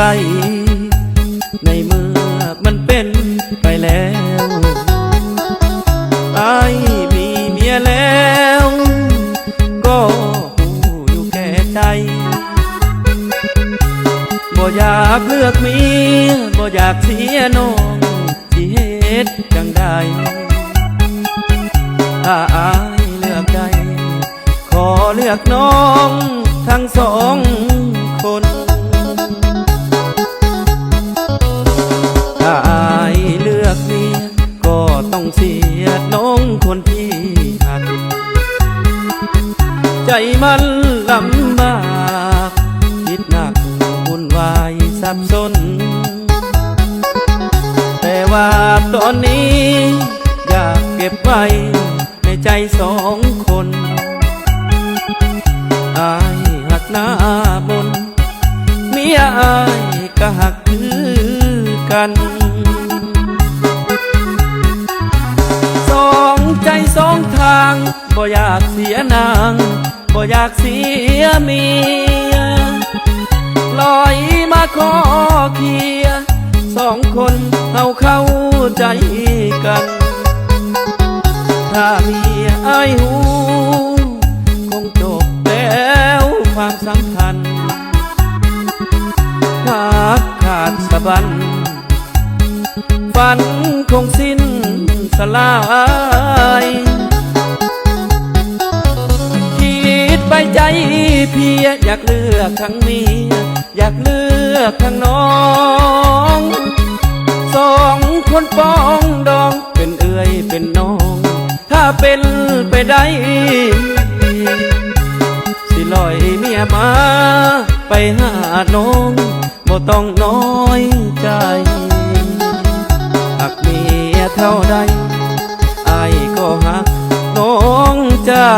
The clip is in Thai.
ส่ในเมื่อมันเป็นไปแล้วอ้ายมีเมียแล้วก็หูอยู่แก่ใจบ่อยากเลือกเมียบ่อยากเสียน้องสิเฮ็ดจังใดถ้าอ้ายเลือกได้ขอเลือกน้องทั้งสองคนถ้าอายเลือกเมียก็ต้องเสียน้องคนที่หักใจมันลำบากคิดหนักวุ่นวายสับสนแต่ว่าตอนนี้อยากเก็บไว้ในใจสองคนอายหักหน้าบนเมียอายก็หักคือกันสองใจสองทางบ่อยากเสียนางบ่อยากเสียเมียลอยมาขอเคลียร์สองคนเอาเข้าใจกันถ้าเมียอายหูคงจบแล้วความสัมพันธ์หักขาดสะบั้นฝันคงสิ้นสลายคิดไปใจเพียอยากเลือกทั้งเมียอยากเลือกทั้งน้องสองคนป้องดองเป็นเอื้อยเป็นน้องถ้าเป็นไปได้สิลอยเมียมาไปหาน้องบ่ต้องน้อยใจหากเมียเท่าใดอ้ายก็หักน้องเจ้า